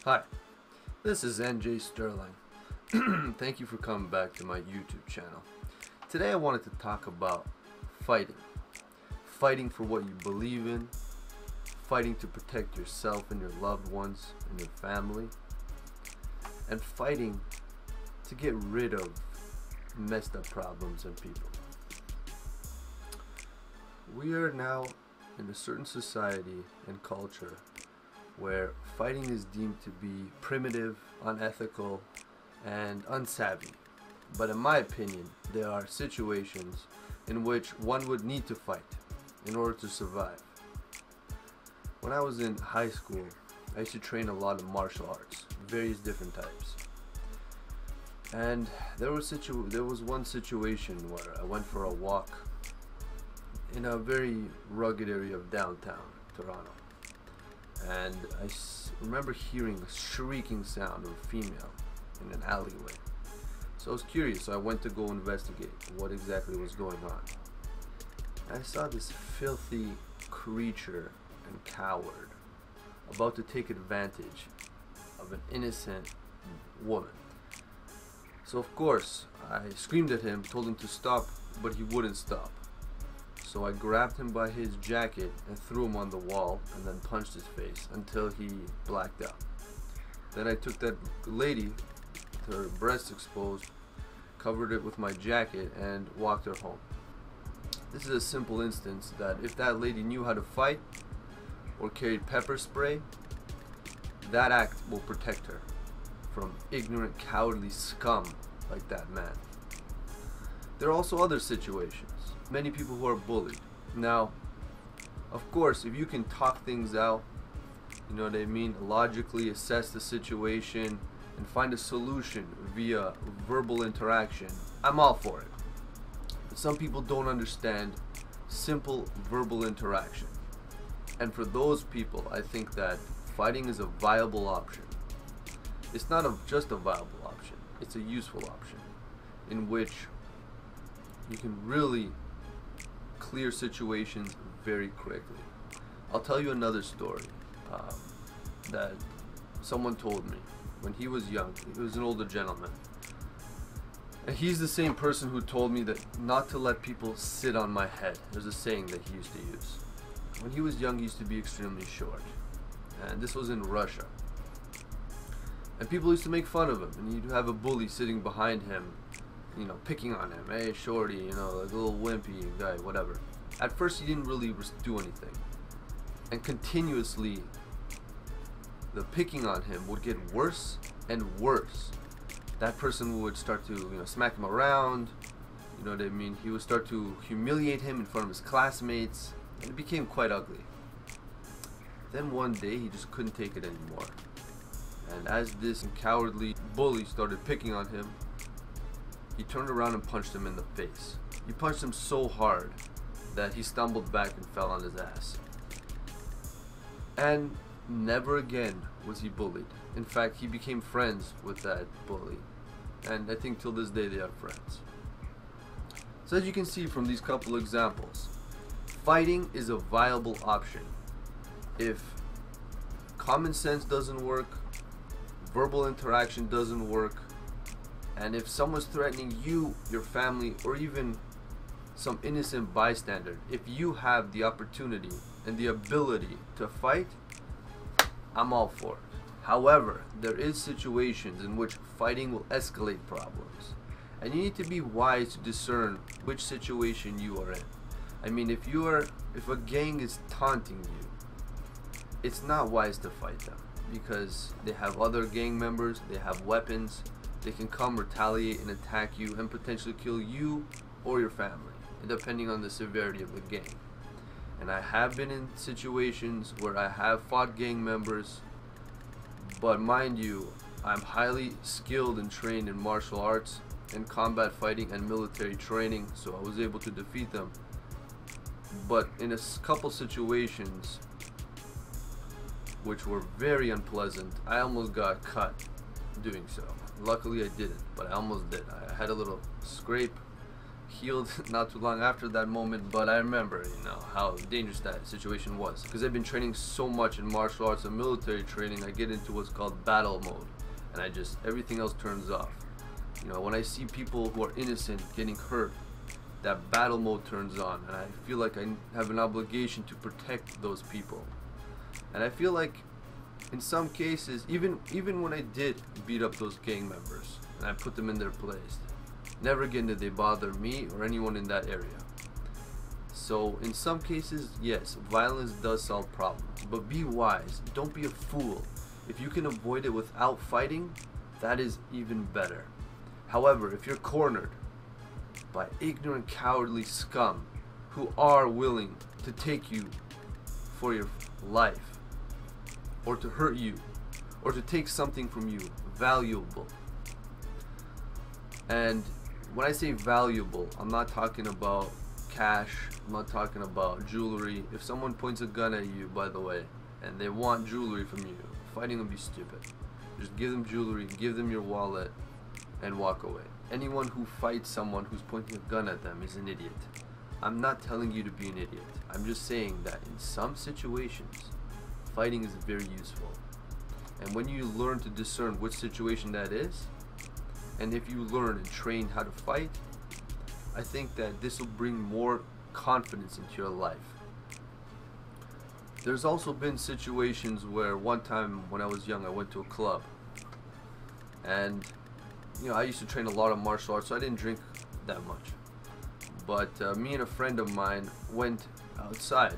Hi, this is NJ Sterling. Thank you for coming back to my YouTube channel. Today I wanted to talk about fighting. Fighting for what you believe in, fighting to protect yourself and your loved ones and your family, and fighting to get rid of messed up problems and people. We are now in a certain society and culture where fighting is deemed to be primitive, unethical, and unsavvy. But in my opinion, there are situations in which one would need to fight in order to survive. When I was in high school, I used to train a lot of martial arts, various different types. And there was one situation where I went for a walk in a very rugged area of downtown Toronto. And I remember hearing a shrieking sound of a female in an alleyway. So I was curious, so I went to go investigate what exactly was going on. And I saw this filthy creature and coward about to take advantage of an innocent woman. So of course, I screamed at him, told him to stop, but he wouldn't stop. So I grabbed him by his jacket and threw him on the wall and then punched his face until he blacked out. Then I took that lady, with her breasts exposed, covered it with my jacket and walked her home. This is a simple instance that if that lady knew how to fight or carried pepper spray, that act will protect her from ignorant, cowardly scum like that man. There are also other situations. Many people who are bullied. Now, of course, if you can talk things out, you know what I mean, logically assess the situation and find a solution via verbal interaction, I'm all for it. But some people don't understand simple verbal interaction. And for those people, I think that fighting is a viable option. It's not just a viable option, it's a useful option in which you can really clear situations very quickly. I'll tell you another story that someone told me when he was young. He was an older gentleman, and he's the same person who told me that not to let people sit on my head. There's a saying that he used to use. When he was young, he used to be extremely short, and this was in Russia, and people used to make fun of him, and you'd have a bully sitting behind him, you know, picking on him. Hey, shorty, you know, like a little wimpy guy, whatever. At first, he didn't really do anything. And continuously, the picking on him would get worse and worse. That person would start to, you know, smack him around. You know what I mean? He would start to humiliate him in front of his classmates. And it became quite ugly. Then one day, he just couldn't take it anymore. And as this cowardly bully started picking on him, he turned around and punched him in the face. He punched him so hard that he stumbled back and fell on his ass. And never again was he bullied. In fact, he became friends with that bully. And I think till this day they are friends. So as you can see from these couple examples, fighting is a viable option. If common sense doesn't work, verbal interaction doesn't work, and if someone's threatening you, your family, or even some innocent bystander, if you have the opportunity and the ability to fight, I'm all for it. However, there is situations in which fighting will escalate problems, and you need to be wise to discern which situation you are in. I mean, if a gang is taunting you, it's not wise to fight them because they have other gang members, they have weapons. They can come, retaliate, and attack you and potentially kill you or your family, depending on the severity of the gang. And I have been in situations where I have fought gang members, but mind you, I'm highly skilled and trained in martial arts and combat fighting and military training, so I was able to defeat them. But in a couple situations which were very unpleasant, I almost got cut doing so. Luckily I didn't, but I almost did. I had a little scrape healed not too long after that moment, but I remember, you know, how dangerous that situation was. Because I've been training so much in martial arts and military training, I get into what's called battle mode, and everything else turns off. You know, when I see people who are innocent getting hurt, that battle mode turns on, and I feel like I have an obligation to protect those people. And I feel like in some cases, even when I did beat up those gang members and I put them in their place, never again did they bother me or anyone in that area. So in some cases, yes, violence does solve problems, but be wise. Don't be a fool. If you can avoid it without fighting, that is even better. However, if you're cornered by ignorant, cowardly scum who are willing to take you for your life, or to hurt you, or to take something from you valuable. And when I say valuable, I'm not talking about cash, I'm not talking about jewelry. If someone points a gun at you, by the way, and they want jewelry from you, fighting would be stupid. Just give them jewelry, give them your wallet, and walk away. Anyone who fights someone who's pointing a gun at them is an idiot. I'm not telling you to be an idiot. I'm just saying that in some situations, fighting is very useful. And when you learn to discern which situation that is, and if you learn and train how to fight, I think that this will bring more confidence into your life. There's also been situations where one time when I was young, I went to a club, and you know, I used to train a lot of martial arts, so I didn't drink that much. But me and a friend of mine went outside,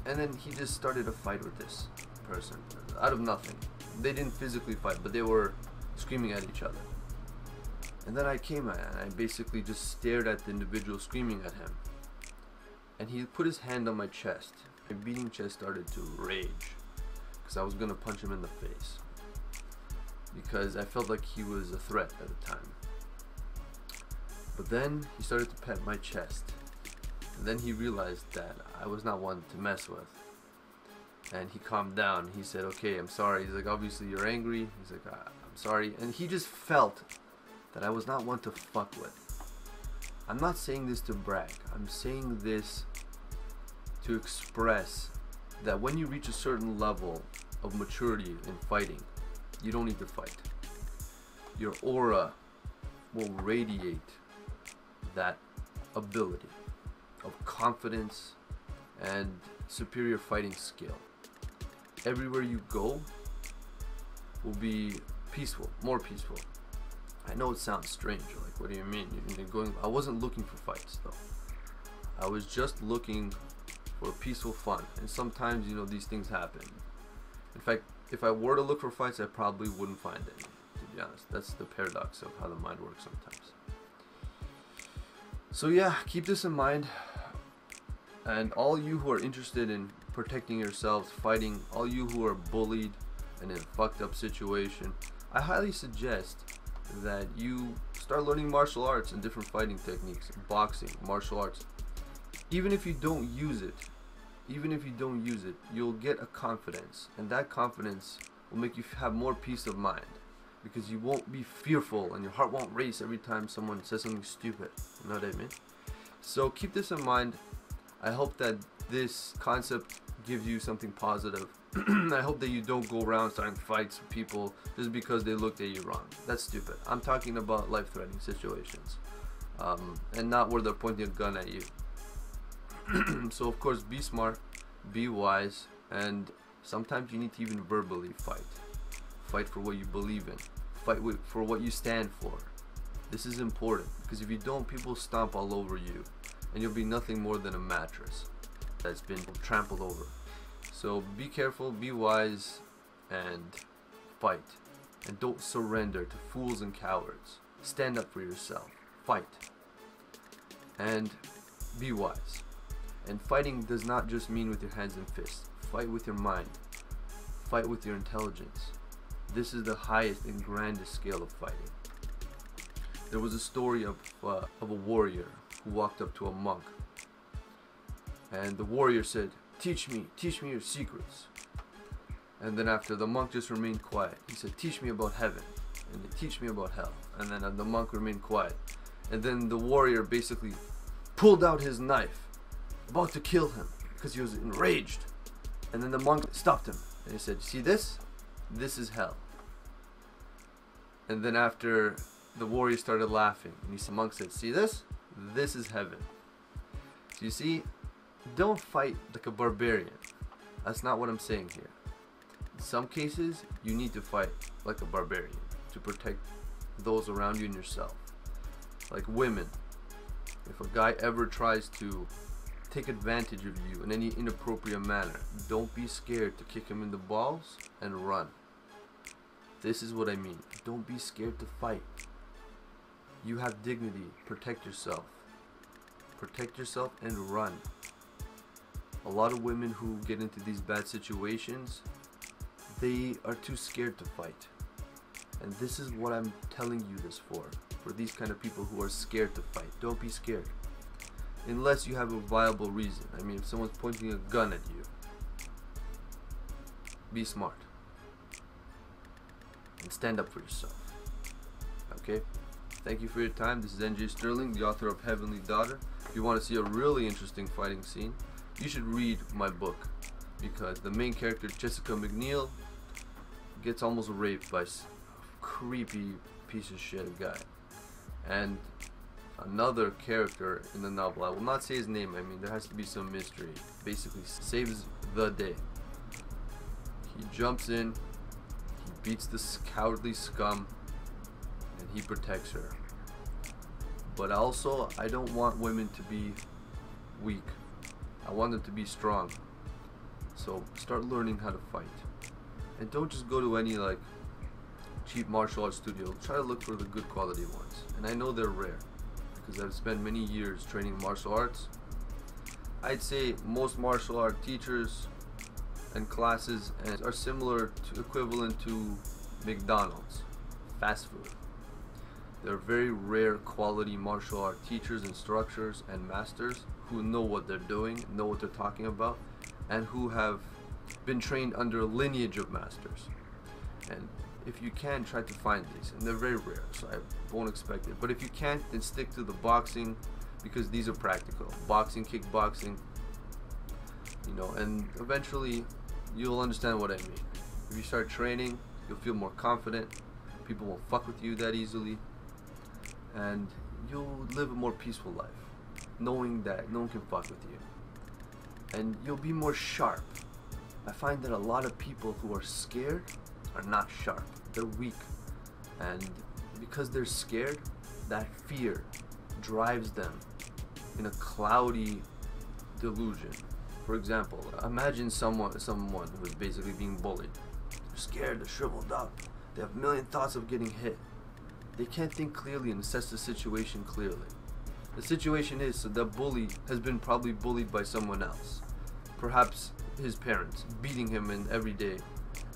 and then he just started a fight with this person out of nothing. They didn't physically fight, but they were screaming at each other. And then I came and I basically just stared at the individual screaming at him. And he put his hand on my chest. My beating chest started to rage because I was gonna punch him in the face, because I felt like he was a threat at the time. But then he started to pet my chest, and then he realized that I was not one to mess with. And he calmed down. He said, okay, I'm sorry. He's like, obviously you're angry. He's like, I'm sorry. And he just felt that I was not one to fuck with. I'm not saying this to brag. I'm saying this to express that when you reach a certain level of maturity in fighting, you don't need to fight. Your aura will radiate that ability of confidence and superior fighting skill. Everywhere you go will be peaceful, more peaceful. I know it sounds strange, like, what do you mean? You're going, I wasn't looking for fights though. I was just looking for peaceful fun, and sometimes, you know, these things happen. In fact, if I were to look for fights, I probably wouldn't find any, to be honest. That's the paradox of how the mind works sometimes. So yeah, keep this in mind. And all you who are interested in protecting yourselves, fighting, all you who are bullied and in a fucked up situation, I highly suggest that you start learning martial arts and different fighting techniques, boxing, martial arts. Even if you don't use it, you'll get a confidence, and that confidence will make you have more peace of mind, because you won't be fearful and your heart won't race every time someone says something stupid. You know what I mean? So keep this in mind. I hope that this concept gives you something positive. I hope that you don't go around starting fights with people just because they looked at you wrong. That's stupid. I'm talking about life-threatening situations, and not where they're pointing a gun at you. So of course, be smart, be wise, and sometimes you need to even verbally fight. Fight for what you believe in. Fight for what you stand for. This is important, because if you don't, people stomp all over you, and you'll be nothing more than a mattress that's been trampled over. So be careful, be wise, and fight. And don't surrender to fools and cowards. Stand up for yourself. Fight. And be wise. And fighting does not just mean with your hands and fists. Fight with your mind. Fight with your intelligence. This is the highest and grandest scale of fighting. There was a story of a warrior who walked up to a monk. And the warrior said, teach me your secrets. And then after, the monk just remained quiet. He said, teach me about heaven. And then teach me about hell. And then the monk remained quiet. And then the warrior basically pulled out his knife, about to kill him because he was enraged. And then the monk stopped him and he said, "See this? This is hell." And then after the warrior started laughing, and the monk said, "See this? This is heaven." So you see, don't fight like a barbarian. That's not what I'm saying here. In some cases, you need to fight like a barbarian to protect those around you and yourself. Like women, if a guy ever tries to take advantage of you in any inappropriate manner, don't be scared to kick him in the balls and run. This is what I mean. Don't be scared to fight. You have dignity. Protect yourself. Protect yourself and run. A lot of women who get into these bad situations, they are too scared to fight. And this is what I'm telling you this for these kind of people who are scared to fight. Don't be scared. Unless you have a viable reason. I mean, if someone's pointing a gun at you, be smart. And stand up for yourself. Okay? Thank you for your time. This is NJ Sterling, the author of Heavenly Daughter. If you want to see a really interesting fighting scene, you should read my book, because the main character, Jessica McNeil, gets almost raped by a creepy piece of shit guy. And another character in the novel, I will not say his name, I mean there has to be some mystery, basically saves the day. He jumps in, he beats this cowardly scum, and he protects her. But also, I don't want women to be weak. I want them to be strong. So start learning how to fight. And don't just go to any like cheap martial arts studio. Try to look for the good quality ones. And I know they're rare, because I've spent many years training martial arts. I'd say most martial art teachers and classes are similar to, equivalent to McDonald's, fast food. They're very rare quality martial art teachers, instructors, and masters who know what they're doing, know what they're talking about, and who have been trained under a lineage of masters. And if you can, try to find these, and they're very rare, so I won't expect it. But if you can't, then stick to the boxing, because these are practical. Boxing, kickboxing, you know, and eventually you'll understand what I mean. If you start training, you'll feel more confident, people won't fuck with you that easily, and you'll live a more peaceful life, knowing that no one can fuck with you. And you'll be more sharp. I find that a lot of people who are scared are not sharp. They're weak. And because they're scared, that fear drives them in a cloudy delusion. For example, imagine someone who is basically being bullied. They're scared, they're shriveled up, they have a million thoughts of getting hit. They can't think clearly and assess the situation clearly. The situation is, so the bully has been probably bullied by someone else. Perhaps his parents, beating him every day,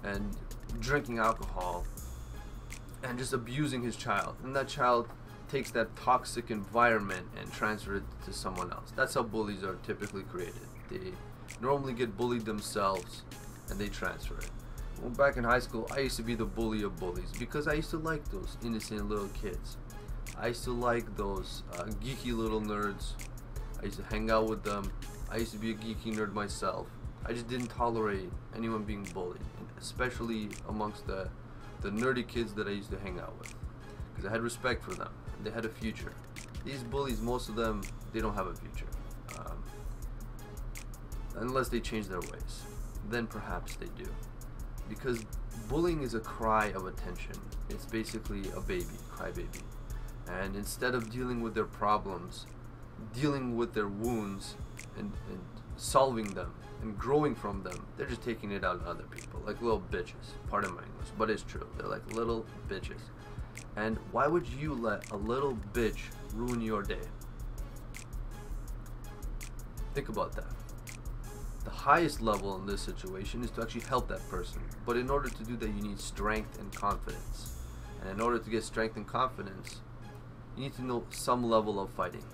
and drinking alcohol, and just abusing his child. And that child takes that toxic environment and transfers it to someone else. That's how bullies are typically created. They normally get bullied themselves, and they transfer it. Well, back in high school, I used to be the bully of bullies, because I used to like those innocent little kids. I used to like those geeky little nerds. I used to hang out with them. I used to be a geeky nerd myself. I just didn't tolerate anyone being bullied, especially amongst the nerdy kids that I used to hang out with, because I had respect for them. They had a future. These bullies, most of them, they don't have a future, unless they change their ways. Then perhaps they do, because bullying is a cry of attention. It's basically a baby, crybaby. And instead of dealing with their problems, dealing with their wounds, and solving them and growing from them, they're just taking it out on other people, like little bitches. Pardon my English, but it's true. They're like little bitches. And why would you let a little bitch ruin your day? Think about that. The highest level in this situation is to actually help that person. But in order to do that, you need strength and confidence. And in order to get strength and confidence, you need to know some level of fighting.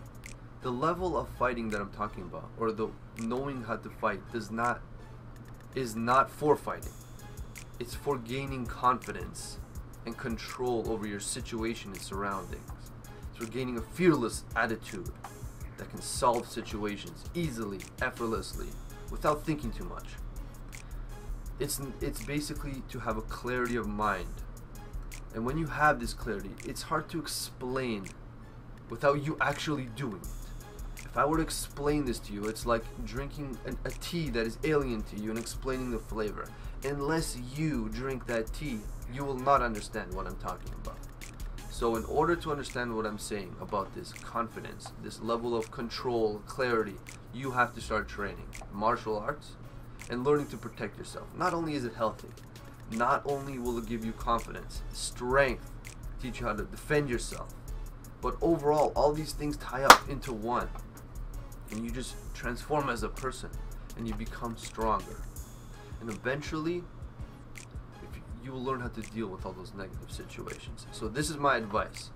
The level of fighting that I'm talking about, or the knowing how to fight, is not for fighting. It's for gaining confidence and control over your situation and surroundings. It's for gaining a fearless attitude that can solve situations easily, effortlessly, without thinking too much. It's basically to have a clarity of mind. And when you have this clarity, it's hard to explain without you actually doing it. If I were to explain this to you, it's like drinking a tea that is alien to you and explaining the flavor. Unless you drink that tea, you will not understand what I'm talking about. So in order to understand what I'm saying about this confidence, this level of control, clarity, you have to start training martial arts and learning to protect yourself. Not only is it healthy, not only will it give you confidence, strength, teach you how to defend yourself, but overall, all these things tie up into one. And you just transform as a person and you become stronger. And eventually, you will learn how to deal with all those negative situations. So this is my advice.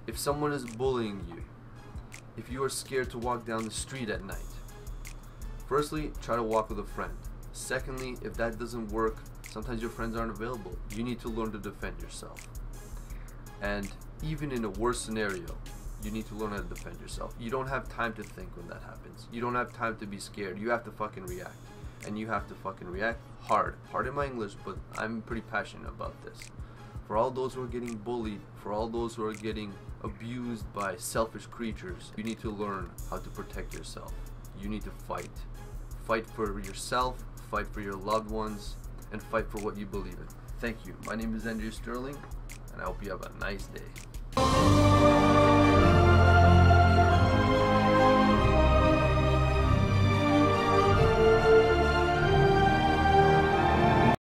If someone is bullying you, if you are scared to walk down the street at night, firstly, try to walk with a friend. Secondly, if that doesn't work, sometimes your friends aren't available. You need to learn to defend yourself. And even in a worse scenario, you need to learn how to defend yourself. You don't have time to think when that happens. You don't have time to be scared. You have to fucking react. And you have to fucking react hard. Pardon my English, but I'm pretty passionate about this. For all those who are getting bullied, for all those who are getting abused by selfish creatures, you need to learn how to protect yourself. You need to fight. Fight for yourself, fight for your loved ones, and fight for what you believe in. Thank you. My name is Andrew Sterling, and I hope you have a nice day.